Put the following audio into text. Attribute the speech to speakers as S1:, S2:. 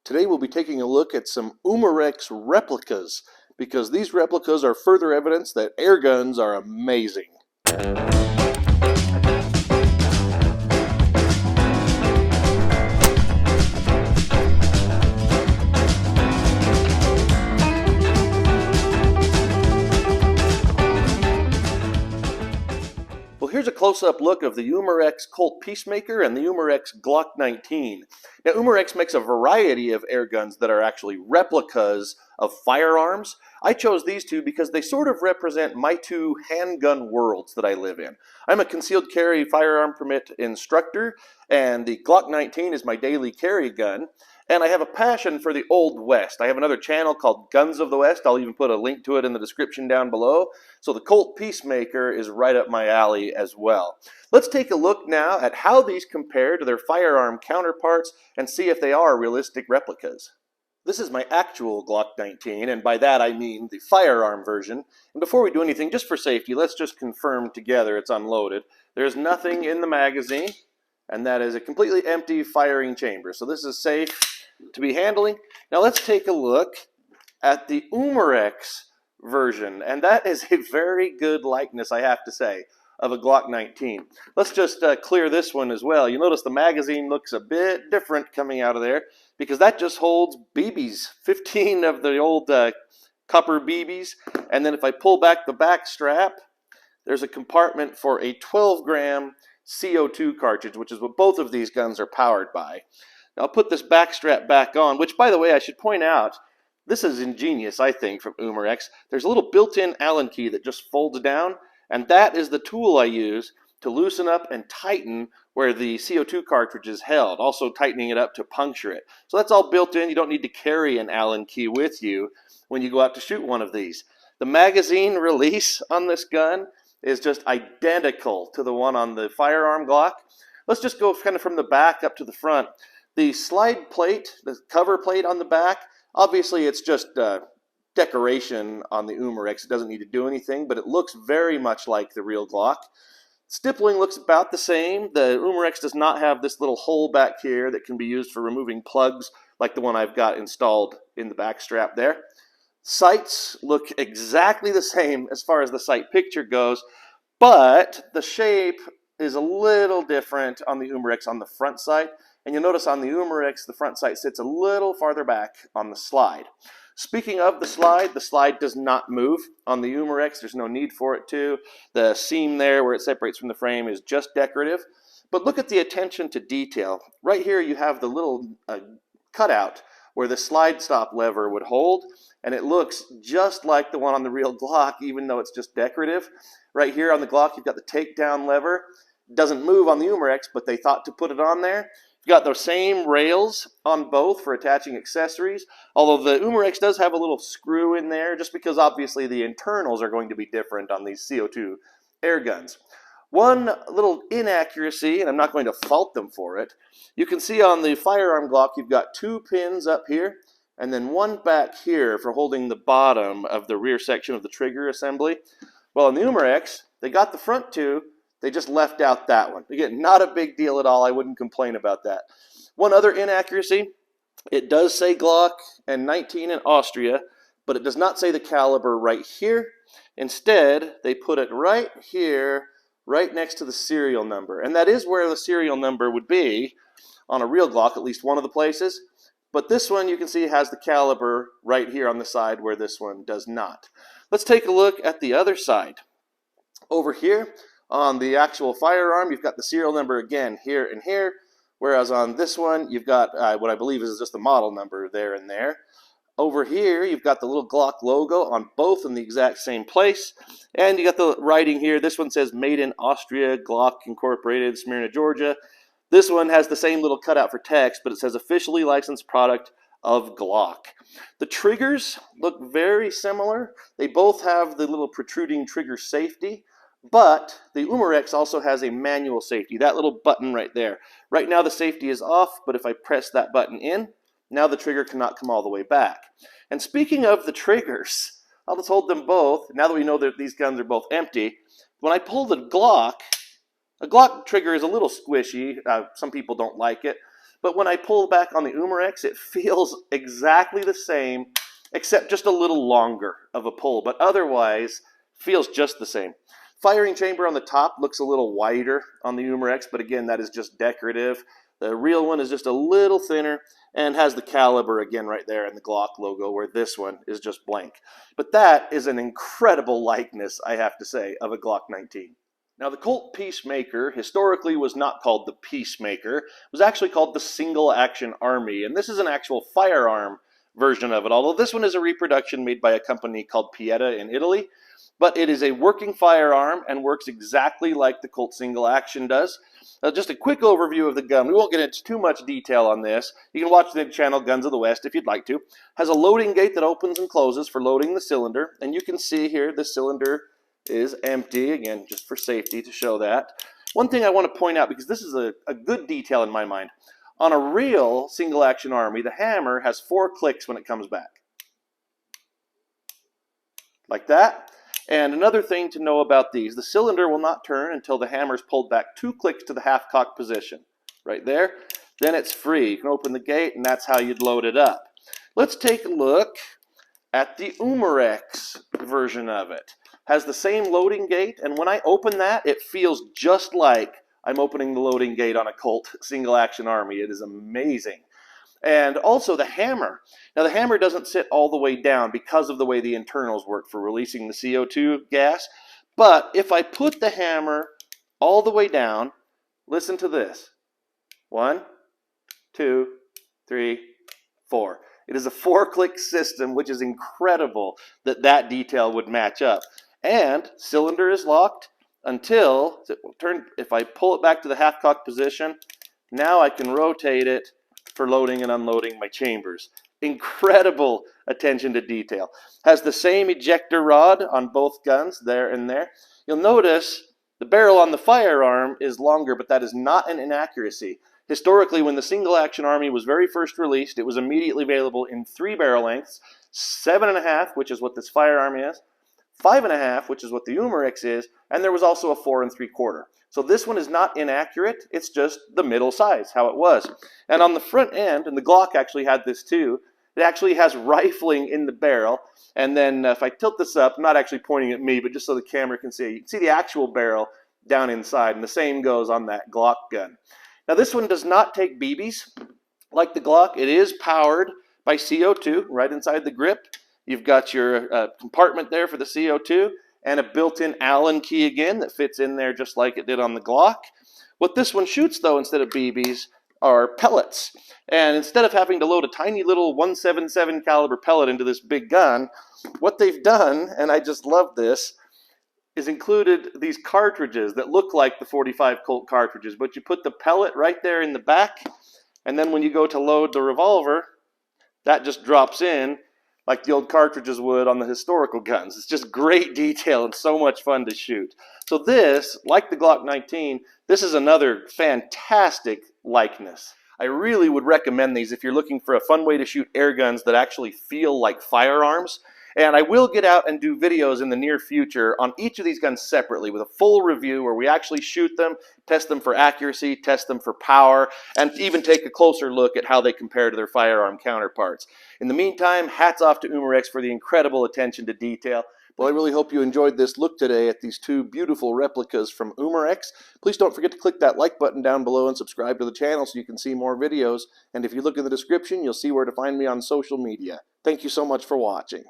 S1: Today we'll be taking a look at some Umarex replicas, because these replicas are further evidence that air guns are amazing. Well, here's a close-up look of the Umarex Colt Peacemaker and the Umarex Glock 19. Now, Umarex makes a variety of air guns that are actually replicas of firearms. I chose these two because they sort of represent my two handgun worlds that I live in. I'm a concealed carry firearm permit instructor, and the Glock 19 is my daily carry gun. And I have a passion for the Old West. I have another channel called Guns of the West. I'll even put a link to it in the description down below. So the Colt Peacemaker is right up my alley as well. Let's take a look now at how these compare to their firearm counterparts and see if they are realistic replicas. This is my actual Glock 19, and by that I mean the firearm version. And before we do anything, just for safety, let's just confirm together it's unloaded. There's nothing in the magazine, and that is a completely empty firing chamber. So this is safe to be handling. Now let's take a look at the Umarex version, and that is a very good likeness, I have to say, of a Glock 19. Let's just clear this one as well. You notice the magazine looks a bit different coming out of there because that just holds BBs, 15 of the old copper BBs, and then if I pull back the back strap, there's a compartment for a 12-gram CO2 cartridge, which is what both of these guns are powered by. Now I'll put this back strap back on, which, by the way, I should point out, this is ingenious, I think, from Umarex. There's a little built-in Allen key that just folds down, and that is the tool I use to loosen up and tighten where the CO2 cartridge is held, also tightening it up to puncture it. So that's all built in. You don't need to carry an Allen key with you when you go out to shoot one of these. The magazine release on this gun is just identical to the one on the firearm Glock. Let's just go kind of from the back up to the front. The slide plate, the cover plate on the back, obviously it's just decoration on the Umarex. It doesn't need to do anything, but it looks very much like the real Glock. Stippling looks about the same. The Umarex does not have this little hole back here that can be used for removing plugs like the one I've got installed in the back strap there. Sights look exactly the same as far as the sight picture goes, but the shape is a little different on the Umarex on the front sight. And you'll notice on the Umarex, the front sight sits a little farther back on the slide. Speaking of the slide does not move on the Umarex. There's no need for it to. The seam there where it separates from the frame is just decorative. But look at the attention to detail. Right here you have the little cutout where the slide stop lever would hold, and it looks just like the one on the real Glock, even though it's just decorative. Right here on the Glock, you've got the takedown lever. It doesn't move on the Umarex, but they thought to put it on there. You've got those same rails on both for attaching accessories, although the Umarex does have a little screw in there, just because obviously the internals are going to be different on these CO2 air guns. One little inaccuracy, and I'm not going to fault them for it, you can see on the firearm Glock you've got two pins up here, and then one back here for holding the bottom of the rear section of the trigger assembly. Well, on the Umarex, they got the front two, they just left out that one. Again, not a big deal at all. I wouldn't complain about that. One other inaccuracy, it does say Glock and 19 in Austria, but it does not say the caliber right here. Instead, they put it right here, right next to the serial number. And that is where the serial number would be on a real Glock, at least one of the places. But this one, you can see, has the caliber right here on the side where this one does not. Let's take a look at the other side. Over here, on the actual firearm, you've got the serial number again here and here, whereas on this one, you've got what I believe is just the model number there and there. Over here, you've got the little Glock logo on both in the exact same place, and you got the writing here. This one says Made in Austria, Glock Incorporated, Smyrna, Georgia. This one has the same little cutout for text, but it says officially licensed product of Glock. The triggers look very similar. They both have the little protruding trigger safety, but the Umarex also has a manual safety, that little button right there. Right now the safety is off, but if I press that button in, now the trigger cannot come all the way back. And speaking of the triggers, I'll just hold them both. Now that we know that these guns are both empty, when I pull the Glock, a Glock trigger is a little squishy. Some people don't like it. but when I pull back on the Umarex, it feels exactly the same, except just a little longer of a pull, but otherwise feels just the same. Firing chamber on the top looks a little wider on the Umarex, but again, that is just decorative. The real one is just a little thinner and has the caliber again right there and the Glock logo, where this one is just blank. But that is an incredible likeness, I have to say, of a Glock 19. Now, the Colt Peacemaker historically was not called the Peacemaker. It was actually called the Single Action Army, and this is an actual firearm version of it, although this one is a reproduction made by a company called Pieta in Italy. But it is a working firearm and works exactly like the Colt Single Action does. Just a quick overview of the gun. We won't get into too much detail on this. You can watch the channel Guns of the West if you'd like to. Has a loading gate that opens and closes for loading the cylinder, and you can see here the cylinder is empty, again, just for safety to show that. One thing I want to point out, because this is a good detail in my mind, on a real Single Action Army, the hammer has 4 clicks when it comes back. Like that. And another thing to know about these, the cylinder will not turn until the hammer is pulled back 2 clicks to the half-cock position. Right there. Then it's free. You can open the gate, and that's how you'd load it up. Let's take a look at the Umarex version of it. Has the same loading gate, and when I open that, it feels just like I'm opening the loading gate on a Colt Single Action Army. It is amazing. And also the hammer. Now the hammer doesn't sit all the way down because of the way the internals work for releasing the CO2 gas. But if I put the hammer all the way down, listen to this. 1, 2, 3, 4. It is a 4-click system, which is incredible that that detail would match up. And cylinder is locked until, if I pull it back to the half-cock position, now I can rotate it for loading and unloading my chambers. Incredible attention to detail. Has the same ejector rod on both guns, there and there. You'll notice the barrel on the firearm is longer, but that is not an inaccuracy. Historically, when the Single Action Army was very first released, it was immediately available in 3 barrel lengths, 7.5, which is what this firearm is, 5.5, which is what the Umarex is, and there was also a 4 3/4. So this one is not inaccurate, it's just the middle size, how it was. And on the front end, and the Glock actually had this too, it actually has rifling in the barrel. And then if I tilt this up, I'm not actually pointing at me, but just so the camera can see, you can see the actual barrel down inside, and the same goes on that Glock gun. Now this one does not take BBs like the Glock. It is powered by CO2 right inside the grip. You've got your compartment there for the CO2, and a built-in Allen key again that fits in there just like it did on the Glock. What this one shoots, though, instead of BBs, are pellets. And instead of having to load a tiny little .177 caliber pellet into this big gun, what they've done, and I just love this, is included these cartridges that look like the 45 Colt cartridges, but you put the pellet right there in the back, and then when you go to load the revolver, that just drops in like the old cartridges would on the historical guns. It's just great detail and so much fun to shoot. So this, like the Glock 19, this is another fantastic likeness. I really would recommend these if you're looking for a fun way to shoot air guns that actually feel like firearms. And I will get out and do videos in the near future on each of these guns separately with a full review where we actually shoot them, test them for accuracy, test them for power, and even take a closer look at how they compare to their firearm counterparts. In the meantime, hats off to Umarex for the incredible attention to detail. Well, I really hope you enjoyed this look today at these 2 beautiful replicas from Umarex. Please don't forget to click that like button down below and subscribe to the channel so you can see more videos. And if you look in the description, you'll see where to find me on social media. Thank you so much for watching.